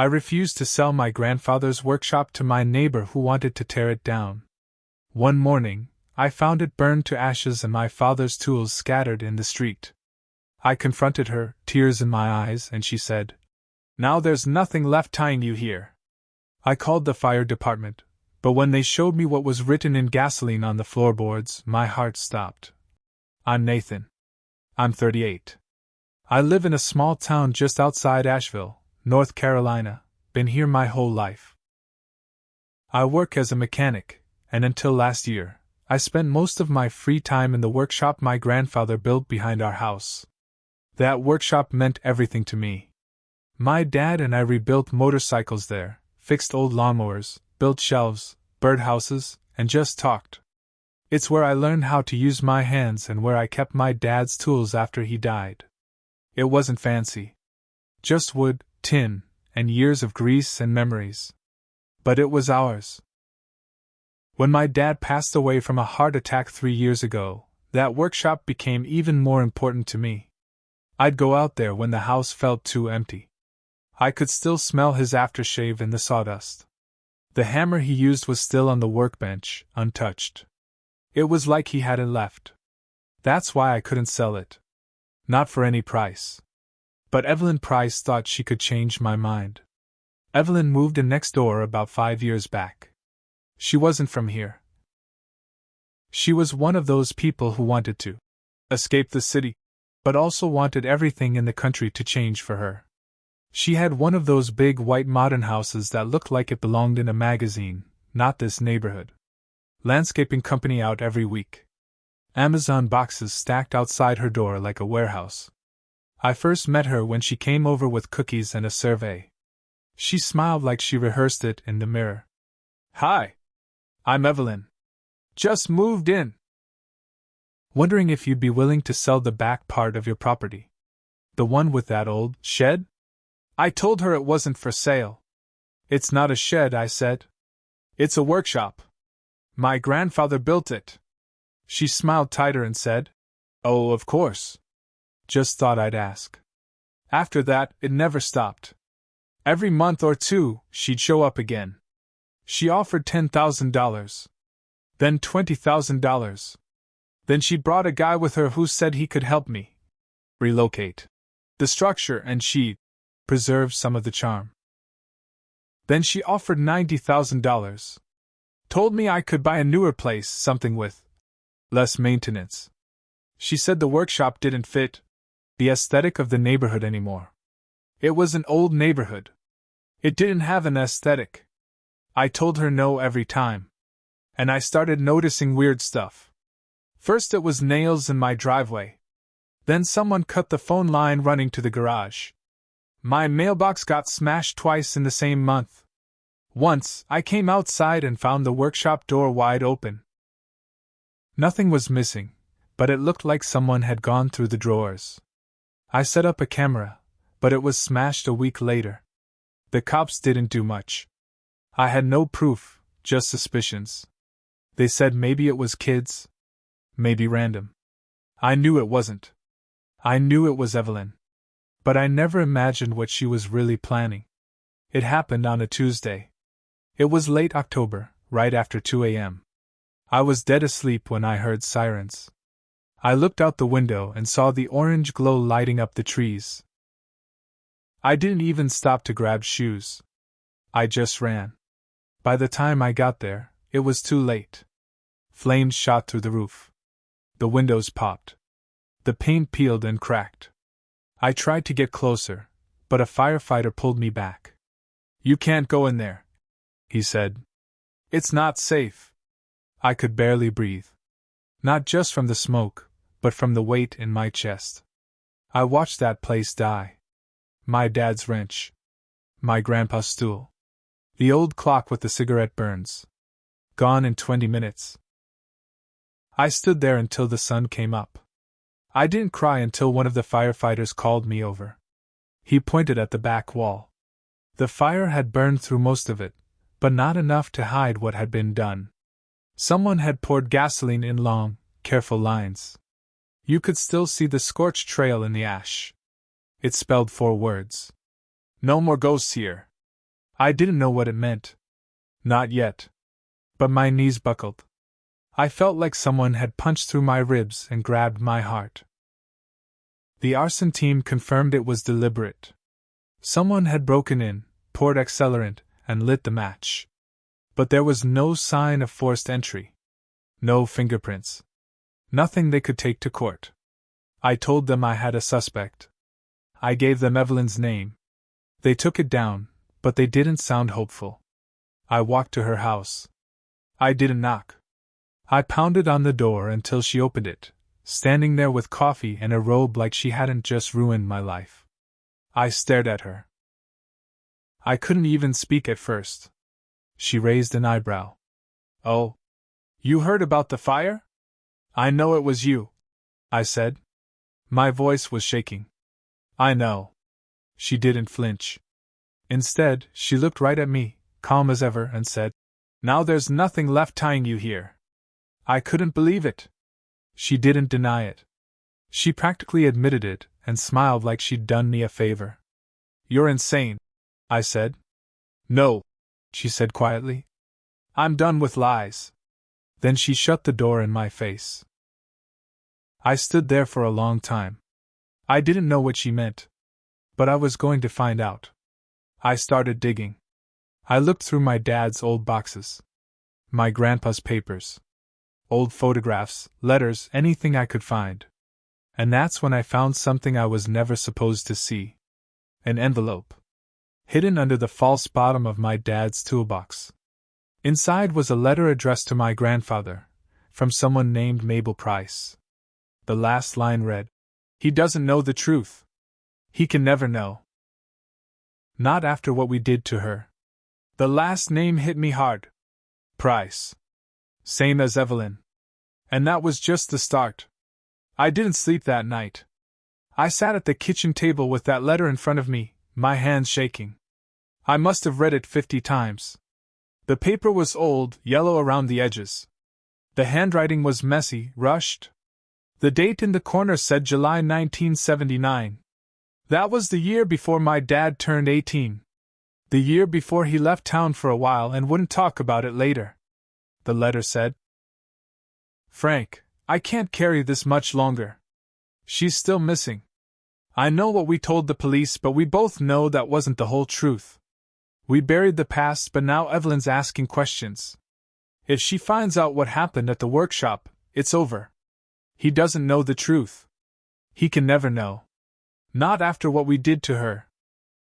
I refused to sell my grandfather's workshop to my neighbor who wanted to tear it down. One morning, I found it burned to ashes and my father's tools scattered in the street. I confronted her, tears in my eyes, and she said, "Now there's nothing left tying you here." I called the fire department, but when they showed me what was written in gasoline on the floorboards, my heart stopped. I'm Nathan. I'm 38. I live in a small town just outside Asheville, North Carolina, been here my whole life. I work as a mechanic, and until last year, I spent most of my free time in the workshop my grandfather built behind our house. That workshop meant everything to me. My dad and I rebuilt motorcycles there, fixed old lawnmowers, built shelves, birdhouses, and just talked. It's where I learned how to use my hands and where I kept my dad's tools after he died. It wasn't fancy. Just wood, tin, and years of grease and memories. But it was ours. When my dad passed away from a heart attack 3 years ago, that workshop became even more important to me. I'd go out there when the house felt too empty. I could still smell his aftershave in the sawdust. The hammer he used was still on the workbench, untouched. It was like he hadn't left. That's why I couldn't sell it. Not for any price. But Evelyn Price thought she could change my mind. Evelyn moved in next door about 5 years back. She wasn't from here. She was one of those people who wanted to escape the city, but also wanted everything in the country to change for her. She had one of those big white modern houses that looked like it belonged in a magazine, not this neighborhood. Landscaping company out every week. Amazon boxes stacked outside her door like a warehouse. I first met her when she came over with cookies and a survey. She smiled like she rehearsed it in the mirror. "Hi. I'm Evelyn. Just moved in. Wondering if you'd be willing to sell the back part of your property. The one with that old shed?" I told her it wasn't for sale. "It's not a shed," I said. "It's a workshop. My grandfather built it." She smiled tighter and said, "Oh, of course. Just thought I'd ask." After that, it never stopped. Every month or two, she'd show up again. She offered $10,000. Then $20,000. Then she brought a guy with her who said he could help me relocate the structure and she'd preserve some of the charm. Then she offered $90,000. Told me I could buy a newer place, something with less maintenance. She said the workshop didn't fit the aesthetic of the neighborhood anymore. It was an old neighborhood. It didn't have an aesthetic. I told her no every time. And I started noticing weird stuff. First it was nails in my driveway. Then someone cut the phone line running to the garage. My mailbox got smashed twice in the same month. Once, I came outside and found the workshop door wide open. Nothing was missing, but it looked like someone had gone through the drawers. I set up a camera, but it was smashed a week later. The cops didn't do much. I had no proof, just suspicions. They said maybe it was kids, maybe random. I knew it wasn't. I knew it was Evelyn. But I never imagined what she was really planning. It happened on a Tuesday. It was late October, right after 2 a.m. I was dead asleep when I heard sirens. I looked out the window and saw the orange glow lighting up the trees. I didn't even stop to grab shoes. I just ran. By the time I got there, it was too late. Flames shot through the roof. The windows popped. The paint peeled and cracked. I tried to get closer, but a firefighter pulled me back. "You can't go in there," he said. "It's not safe." I could barely breathe. Not just from the smoke, but from the weight in my chest. I watched that place die. My dad's wrench. My grandpa's stool. The old clock with the cigarette burns. Gone in 20 minutes. I stood there until the sun came up. I didn't cry until one of the firefighters called me over. He pointed at the back wall. The fire had burned through most of it, but not enough to hide what had been done. Someone had poured gasoline in long, careful lines. You could still see the scorched trail in the ash. It spelled 4 words. "No more ghosts here." I didn't know what it meant. Not yet. But my knees buckled. I felt like someone had punched through my ribs and grabbed my heart. The arson team confirmed it was deliberate. Someone had broken in, poured accelerant, and lit the match. But there was no sign of forced entry. No fingerprints. Nothing they could take to court. I told them I had a suspect. I gave them Evelyn's name. They took it down, but they didn't sound hopeful. I walked to her house. I didn't knock. I pounded on the door until she opened it, standing there with coffee and a robe like she hadn't just ruined my life. I stared at her. I couldn't even speak at first. She raised an eyebrow. Oh, you heard about the fire? I know it was you, I said. My voice was shaking. I know. She didn't flinch. Instead, she looked right at me, calm as ever, and said, Now there's nothing left tying you here. I couldn't believe it. She didn't deny it. She practically admitted it and smiled like she'd done me a favor. You're insane, I said. No, she said quietly. I'm done with lies. Then she shut the door in my face. I stood there for a long time. I didn't know what she meant. But I was going to find out. I started digging. I looked through my dad's old boxes. My grandpa's papers. Old photographs, letters, anything I could find. And that's when I found something I was never supposed to see. An envelope. Hidden under the false bottom of my dad's toolbox. Inside was a letter addressed to my grandfather, from someone named Mabel Price. The last line read, He doesn't know the truth. He can never know. Not after what we did to her. The last name hit me hard. Price. Same as Evelyn. And that was just the start. I didn't sleep that night. I sat at the kitchen table with that letter in front of me, my hands shaking. I must have read it 50 times. The paper was old, yellow around the edges. The handwriting was messy, rushed. The date in the corner said July 1979. That was the year before my dad turned 18. The year before he left town for a while and wouldn't talk about it later. The letter said, Frank, I can't carry this much longer. She's still missing. I know what we told the police, but we both know that wasn't the whole truth. We buried the past, but now Evelyn's asking questions. If she finds out what happened at the workshop, it's over. He doesn't know the truth. He can never know. Not after what we did to her.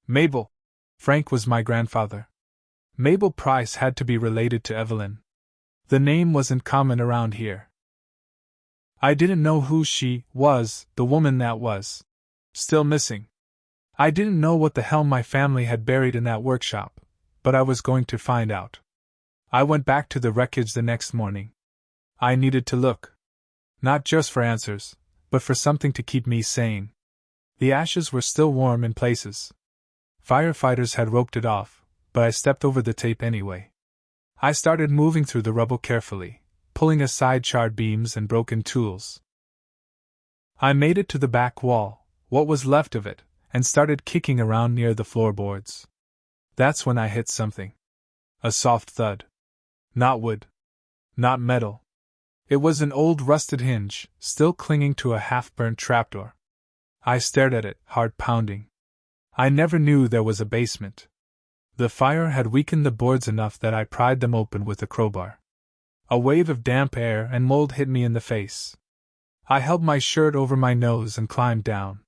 Mabel. Frank was my grandfather. Mabel Price had to be related to Evelyn. The name wasn't common around here. I didn't know who she was, the woman that was still missing. I didn't know what the hell my family had buried in that workshop, but I was going to find out. I went back to the wreckage the next morning. I needed to look. Not just for answers, but for something to keep me sane. The ashes were still warm in places. Firefighters had roped it off, but I stepped over the tape anyway. I started moving through the rubble carefully, pulling aside charred beams and broken tools. I made it to the back wall, what was left of it, and started kicking around near the floorboards. That's when I hit something. A soft thud. Not wood. Not metal. It was an old rusted hinge, still clinging to a half-burnt trapdoor. I stared at it, heart pounding. I never knew there was a basement. The fire had weakened the boards enough that I pried them open with a crowbar. A wave of damp air and mold hit me in the face. I held my shirt over my nose and climbed down.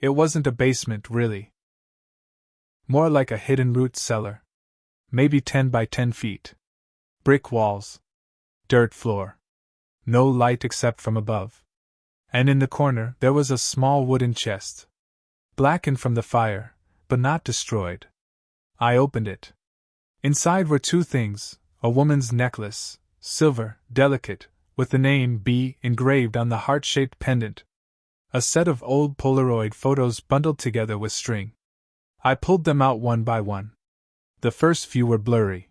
It wasn't a basement, really. More like a hidden root cellar. Maybe 10 by 10 feet. Brick walls. Dirt floor. No light except from above. And in the corner there was a small wooden chest. Blackened from the fire, but not destroyed. I opened it. Inside were two things, a woman's necklace, silver, delicate, with the name B engraved on the heart-shaped pendant. A set of old Polaroid photos bundled together with string. I pulled them out one by one. The first few were blurry.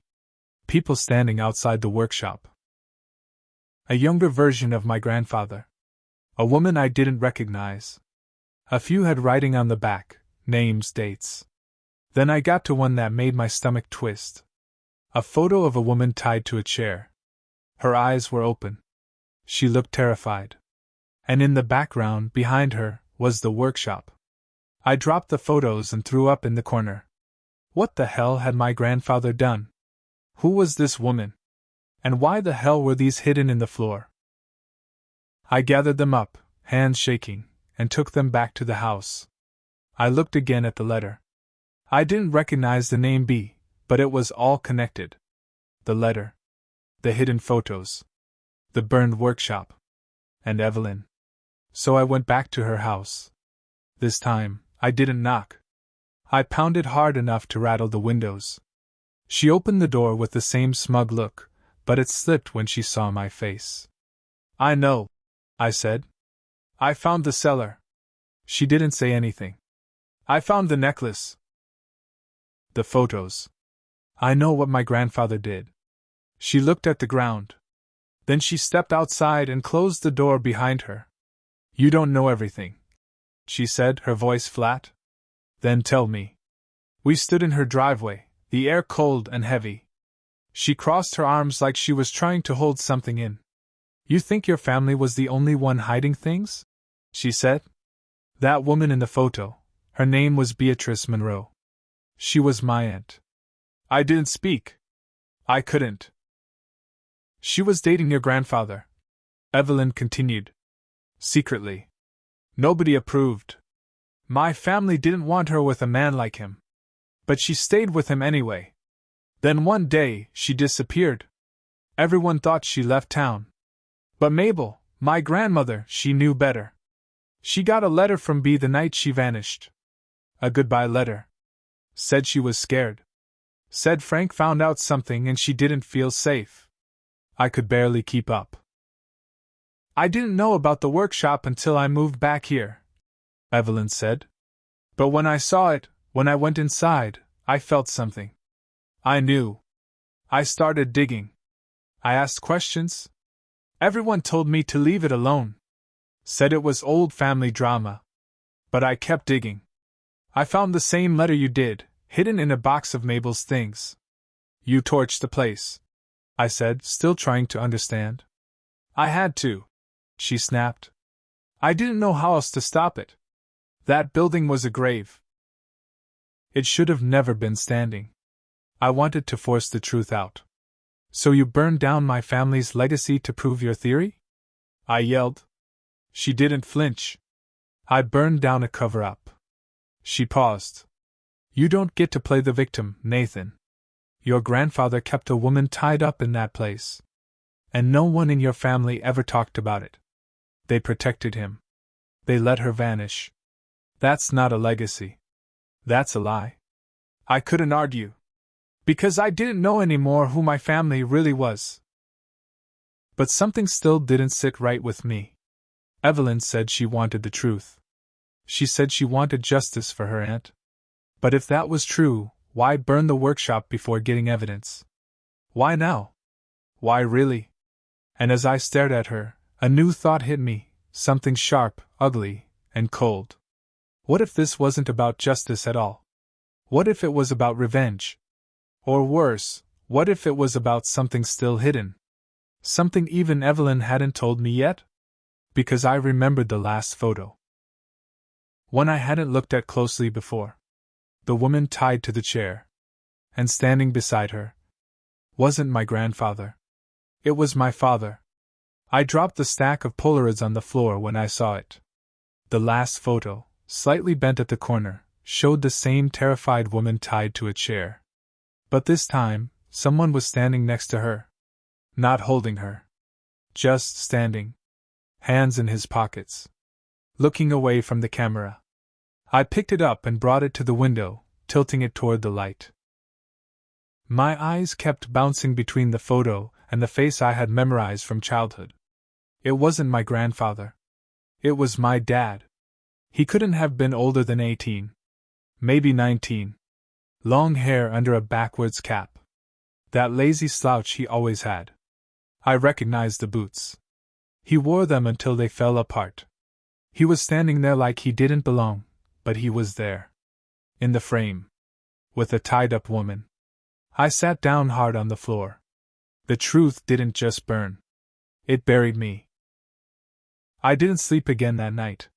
People standing outside the workshop. A younger version of my grandfather. A woman I didn't recognize. A few had writing on the back, names, dates. Then I got to one that made my stomach twist. A photo of a woman tied to a chair. Her eyes were open. She looked terrified. And in the background, behind her, was the workshop. I dropped the photos and threw up in the corner. What the hell had my grandfather done? Who was this woman? And why the hell were these hidden in the floor? I gathered them up, hands shaking, and took them back to the house. I looked again at the letter. I didn't recognize the name B, but it was all connected. The letter. The hidden photos. The burned workshop. And Evelyn. So I went back to her house. This time, I didn't knock. I pounded hard enough to rattle the windows. She opened the door with the same smug look, but it slipped when she saw my face. "I know," I said. "I found the cellar." She didn't say anything. "I found the necklace." "The photos." "I know what my grandfather did." She looked at the ground. Then she stepped outside and closed the door behind her. "You don't know everything," she said, her voice flat. "Then tell me." We stood in her driveway, the air cold and heavy. She crossed her arms like she was trying to hold something in. "You think your family was the only one hiding things?" she said. "That woman in the photo, her name was Beatrice Monroe. She was my aunt." I didn't speak. I couldn't. "She was dating your grandfather," Evelyn continued. "Secretly. Nobody approved. My family didn't want her with a man like him. But she stayed with him anyway. Then one day, she disappeared. Everyone thought she left town. But Mabel, my grandmother, she knew better. She got a letter from B the night she vanished. A goodbye letter. Said she was scared. Said Frank found out something and she didn't feel safe. I could barely keep up. I didn't know about the workshop until I moved back here," Evelyn said. "But when I saw it, when I went inside, I felt something. I knew. I started digging. I asked questions. Everyone told me to leave it alone. Said it was old family drama. But I kept digging. I found the same letter you did, hidden in a box of Mabel's things." "You torched the place," I said, still trying to understand. "I had to," she snapped. "I didn't know how else to stop it. That building was a grave. It should have never been standing." I wanted to force the truth out. "So you burned down my family's legacy to prove your theory?" I yelled. She didn't flinch. "I burned down a cover-up." She paused. "You don't get to play the victim, Nathan. Your grandfather kept a woman tied up in that place. And no one in your family ever talked about it. They protected him. They let her vanish. That's not a legacy. That's a lie." I couldn't argue. Because I didn't know anymore who my family really was. But something still didn't sit right with me. Evelyn said she wanted the truth. She said she wanted justice for her aunt. But if that was true, why burn the workshop before getting evidence? Why now? Why really? And as I stared at her, a new thought hit me, something sharp, ugly, and cold. What if this wasn't about justice at all? What if it was about revenge? Or worse, what if it was about something still hidden? Something even Evelyn hadn't told me yet? Because I remembered the last photo. One I hadn't looked at closely before. The woman tied to the chair. And standing beside her wasn't my grandfather. It was my father. I dropped the stack of Polaroids on the floor when I saw it. The last photo, slightly bent at the corner, showed the same terrified woman tied to a chair. But this time, someone was standing next to her. Not holding her. Just standing. Hands in his pockets. Looking away from the camera. I picked it up and brought it to the window, tilting it toward the light. My eyes kept bouncing between the photo and the face I had memorized from childhood. It wasn't my grandfather. It was my dad. He couldn't have been older than 18. Maybe 19. Long hair under a backwards cap. That lazy slouch he always had. I recognized the boots. He wore them until they fell apart. He was standing there like he didn't belong, but he was there. In the frame. with a tied-up woman. I sat down hard on the floor. The truth didn't just burn. It buried me. I didn't sleep again that night.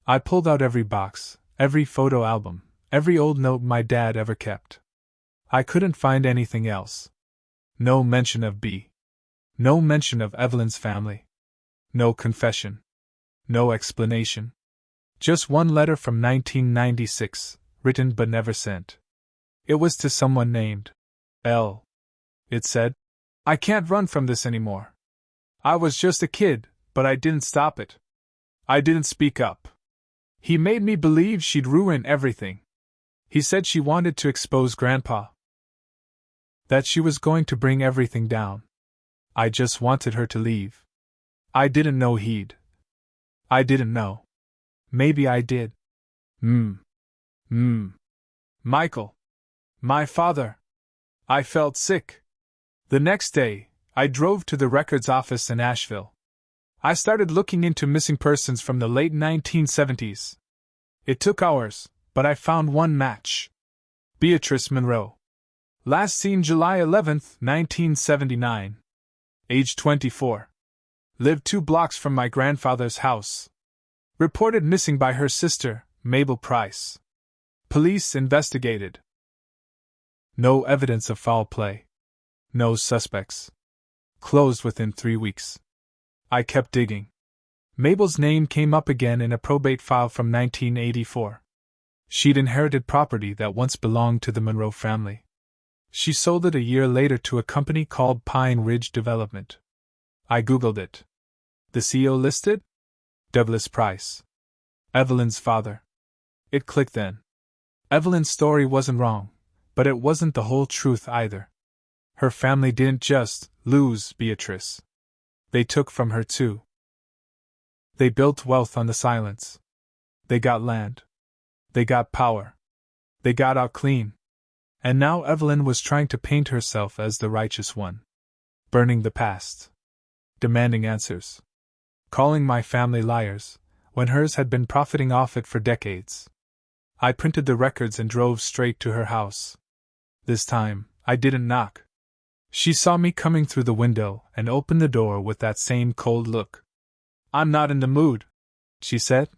I pulled out every box, every photo album, every old note my dad ever kept. I couldn't find anything else. No mention of B. No mention of Evelyn's family. No confession. No explanation. Just one letter from 1996, written but never sent. It was to someone named L. It said, "I can't run from this anymore. I was just a kid, but I didn't stop it. I didn't speak up. He made me believe she'd ruin everything. He said she wanted to expose Grandpa. That she was going to bring everything down. I just wanted her to leave. I didn't know he'd. I didn't know. Maybe I did. Michael. My father. I felt sick. The next day, I drove to the records office in Asheville. I started looking into missing persons from the late 1970s. It took hours, but I found one match. Beatrice Monroe. Last seen July 11, 1979. Age 24. Lived 2 blocks from my grandfather's house. Reported missing by her sister, Mabel Price. Police investigated. No evidence of foul play. No suspects. Closed within 3 weeks. I kept digging. Mabel's name came up again in a probate file from 1984. She'd inherited property that once belonged to the Monroe family. She sold it a year later to a company called Pine Ridge Development. I googled it. The CEO listed? Douglas Price. Evelyn's father. It clicked then. Evelyn's story wasn't wrong, but it wasn't the whole truth either. Her family didn't just lose Beatrice. They took from her too. They built wealth on the silence. They got land. They got power. They got out clean. And now Evelyn was trying to paint herself as the righteous one. Burning the past. Demanding answers. Calling my family liars, when hers had been profiting off it for decades. I printed the records and drove straight to her house. This time, I didn't knock. She saw me coming through the window and opened the door with that same cold look. "I'm not in the mood," she said.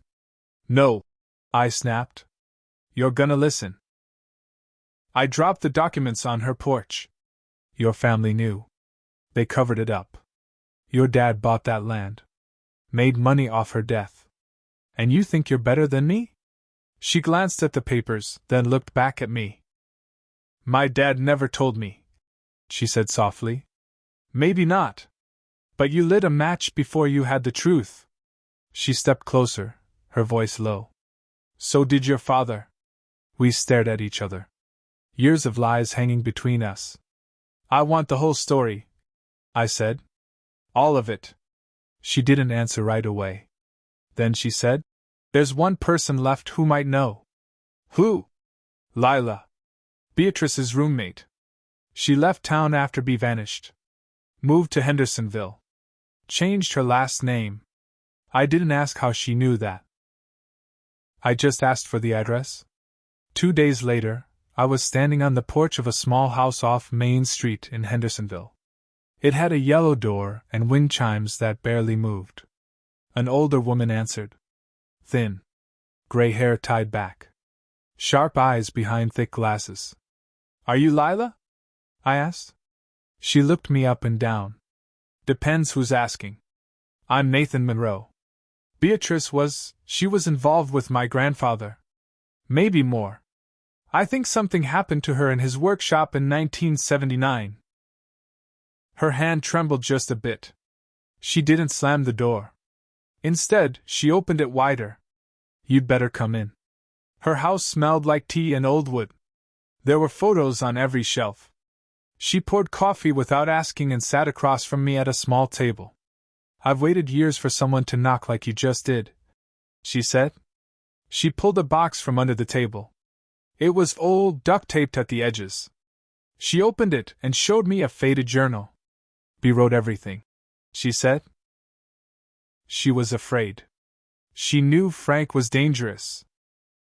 "No," I snapped. "You're gonna listen." I dropped the documents on her porch. "Your family knew. They covered it up. Your dad bought that land. Made money off her death. And you think you're better than me?" She glanced at the papers, then looked back at me. "My dad never told me," she said softly. "Maybe not. But you lit a match before you had the truth." She stepped closer, her voice low. "So did your father." We stared at each other. Years of lies hanging between us. "I want the whole story," I said. "All of it." She didn't answer right away. Then she said, "There's one person left who might know." "Who?" "Lila. Beatrice's roommate. She left town after B vanished. Moved to Hendersonville. Changed her last name." I didn't ask how she knew that. I just asked for the address. 2 days later, I was standing on the porch of a small house off Main Street in Hendersonville. It had a yellow door and wind chimes that barely moved. An older woman answered. Thin. Gray hair tied back. Sharp eyes behind thick glasses. "Are you Lila?" I asked. She looked me up and down. "Depends who's asking. I'm Nathan Monroe. Beatrice she was involved with my grandfather. Maybe more. I think something happened to her in his workshop in 1979. Her hand trembled just a bit. She didn't slam the door. Instead, she opened it wider. "You'd better come in." Her house smelled like tea and old wood. There were photos on every shelf. She poured coffee without asking and sat across from me at a small table. "I've waited years for someone to knock like you just did," she said. She pulled a box from under the table. It was old, duct-taped at the edges. She opened it and showed me a faded journal. "B wrote everything," she said. She was afraid. She knew Frank was dangerous.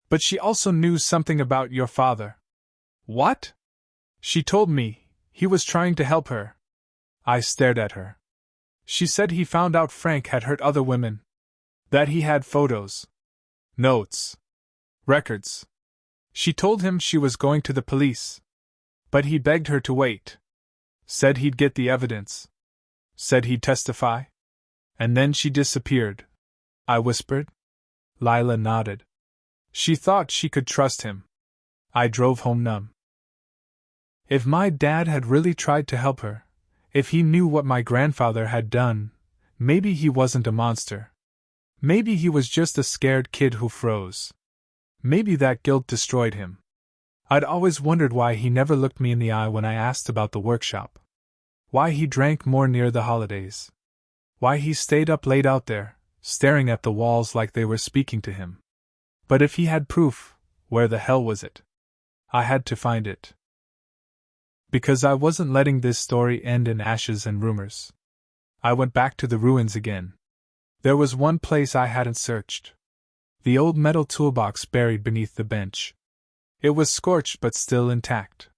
But she also knew something about your father. What? She told me he was trying to help her. I stared at her. She said he found out Frank had hurt other women. That he had photos, notes, records. She told him she was going to the police. But he begged her to wait. Said he'd get the evidence. Said he'd testify. And then she disappeared. I whispered. Lila nodded. She thought she could trust him. I drove home numb. If my dad had really tried to help her, if he knew what my grandfather had done, maybe he wasn't a monster. Maybe he was just a scared kid who froze. Maybe that guilt destroyed him. I'd always wondered why he never looked me in the eye when I asked about the workshop. Why he drank more near the holidays. Why he stayed up late out there, staring at the walls like they were speaking to him. But if he had proof, where the hell was it? I had to find it. Because I wasn't letting this story end in ashes and rumors. I went back to the ruins again. There was one place I hadn't searched. The old metal toolbox buried beneath the bench. It was scorched but still intact.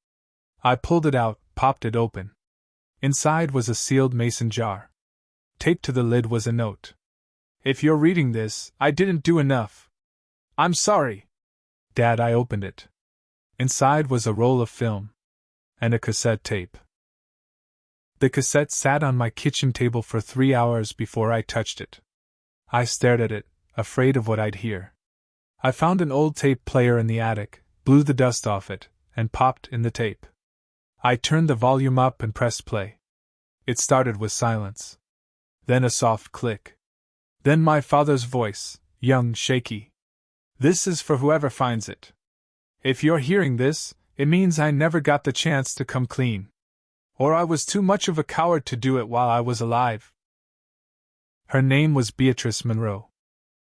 I pulled it out, popped it open. Inside was a sealed mason jar. Taped to the lid was a note. If you're reading this, I didn't do enough. I'm sorry. Dad, I opened it. Inside was a roll of film. And a cassette tape. The cassette sat on my kitchen table for 3 hours before I touched it. I stared at it, afraid of what I'd hear. I found an old tape player in the attic, blew the dust off it, and popped in the tape. I turned the volume up and pressed play. It started with silence. Then a soft click. Then my father's voice, young, shaky. This is for whoever finds it. If you're hearing this, it means I never got the chance to come clean. Or I was too much of a coward to do it while I was alive. Her name was Beatrice Monroe.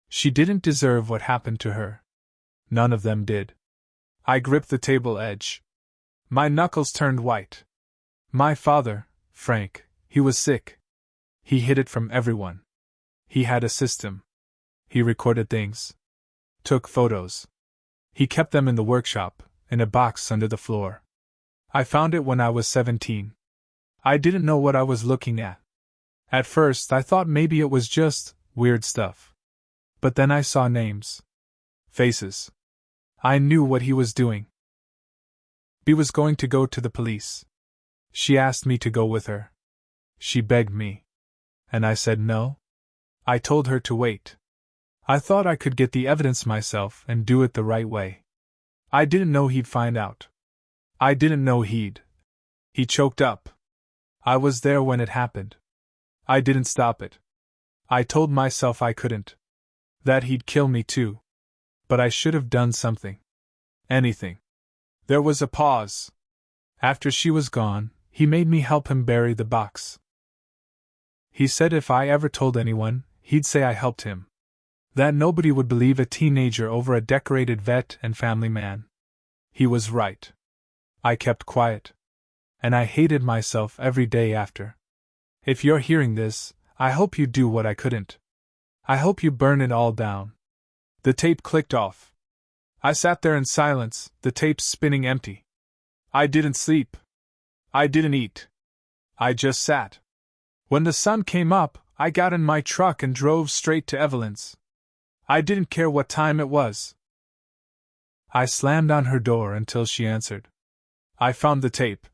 She didn't deserve what happened to her. None of them did. I gripped the table edge. My knuckles turned white. My father, Frank, he was sick. He hid it from everyone. He had a system. He recorded things. Took photos. He kept them in the workshop, in a box under the floor. I found it when I was 17. I didn't know what I was looking at. At first, I thought maybe it was just weird stuff. But then I saw names. Faces. I knew what he was doing. He was going to go to the police. She asked me to go with her. She begged me. And I said no. I told her to wait. I thought I could get the evidence myself and do it the right way. I didn't know he'd find out. I didn't know he'd. He choked up. I was there when it happened. I didn't stop it. I told myself I couldn't. That he'd kill me too. But I should have done something. Anything. There was a pause. After she was gone, he made me help him bury the box. He said if I ever told anyone, he'd say I helped him. That nobody would believe a teenager over a decorated vet and family man. He was right. I kept quiet. And I hated myself every day after. If you're hearing this, I hope you do what I couldn't. I hope you burn it all down. The tape clicked off. I sat there in silence, the tape spinning empty. I didn't sleep. I didn't eat. I just sat. When the sun came up, I got in my truck and drove straight to Evelyn's. I didn't care what time it was. I slammed on her door until she answered. I found the tape,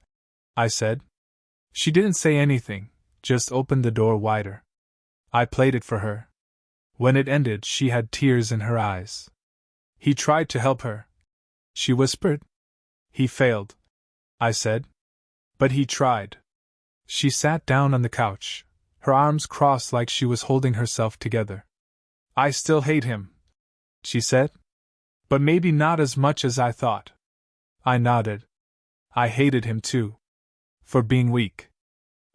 I said. She didn't say anything, just opened the door wider. I played it for her. When it ended, she had tears in her eyes. He tried to help her, she whispered. He failed, I said. But he tried. She sat down on the couch, her arms crossed like she was holding herself together. I still hate him, she said. But maybe not as much as I thought. I nodded. I hated him too. For being weak.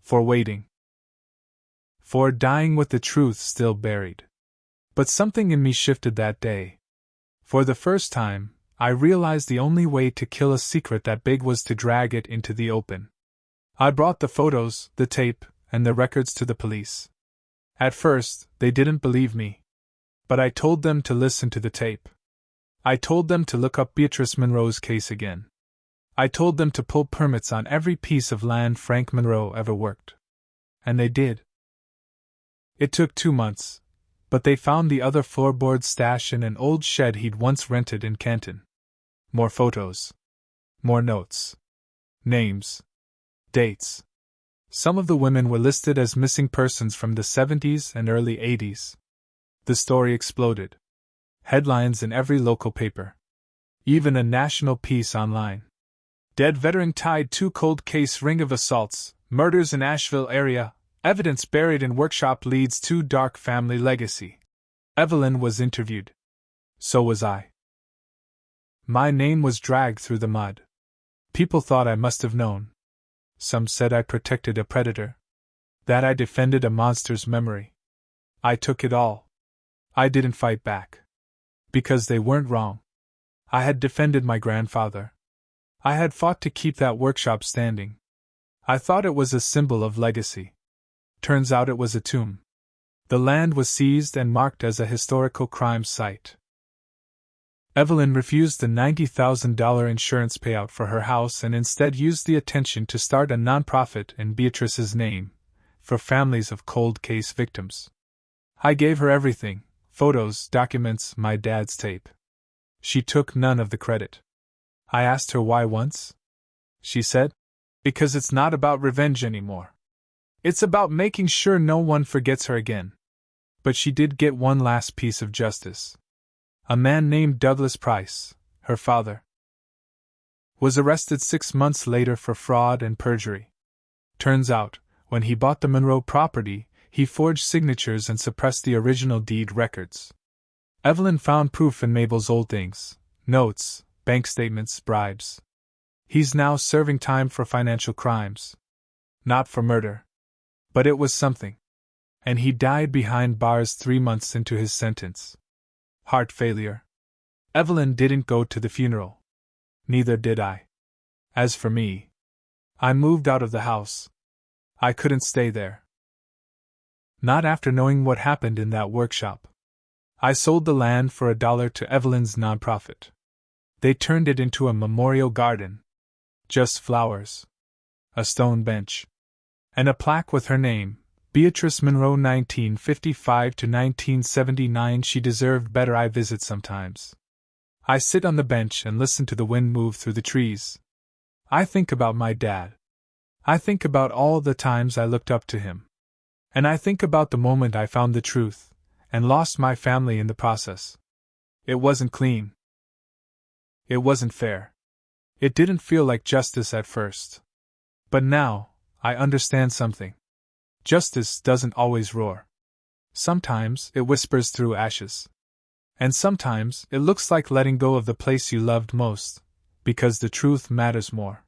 For waiting. For dying with the truth still buried. But something in me shifted that day. For the first time, I realized the only way to kill a secret that big was to drag it into the open. I brought the photos, the tape, and the records to the police. At first, they didn't believe me. But I told them to listen to the tape. I told them to look up Beatrice Monroe's case again. I told them to pull permits on every piece of land Frank Monroe ever worked. And they did. It took 2 months, but they found the other floorboard stash in an old shed he'd once rented in Canton. More photos. More notes. Names. Dates. Some of the women were listed as missing persons from the 70s and early 80s. The story exploded. Headlines in every local paper. Even a national piece online. Dead veteran tied to cold case ring of assaults, murders in Asheville area, evidence buried in workshop leads to dark family legacy. Evelyn was interviewed. So was I. My name was dragged through the mud. People thought I must have known. Some said I protected a predator. That I defended a monster's memory. I took it all. I didn't fight back. Because they weren't wrong. I had defended my grandfather. I had fought to keep that workshop standing. I thought it was a symbol of legacy. Turns out it was a tomb. The land was seized and marked as a historical crime site. Evelyn refused the $90,000 insurance payout for her house and instead used the attention to start a nonprofit in Beatrice's name, for families of cold case victims. I gave her everything: photos, documents, my dad's tape. She took none of the credit. I asked her why once. She said, "Because it's not about revenge anymore. It's about making sure no one forgets her again." But she did get one last piece of justice. A man named Douglas Price, her father, was arrested 6 months later for fraud and perjury. Turns out, when he bought the Monroe property, he forged signatures and suppressed the original deed records. Evelyn found proof in Mabel's old things: notes, bank statements, bribes. He's now serving time for financial crimes. Not for murder. But it was something. And he died behind bars 3 months into his sentence. Heart failure. Evelyn didn't go to the funeral. Neither did I. As for me, I moved out of the house. I couldn't stay there. Not after knowing what happened in that workshop. I sold the land for $1 to Evelyn's nonprofit. They turned it into a memorial garden. Just flowers. A stone bench. And a plaque with her name, Beatrice Monroe 1955 to 1979. She deserved better. I visit sometimes. I sit on the bench and listen to the wind move through the trees. I think about my dad. I think about all the times I looked up to him. And I think about the moment I found the truth, and lost my family in the process. It wasn't clean. It wasn't fair. It didn't feel like justice at first. But now, I understand something. Justice doesn't always roar. Sometimes it whispers through ashes. And sometimes it looks like letting go of the place you loved most, because the truth matters more.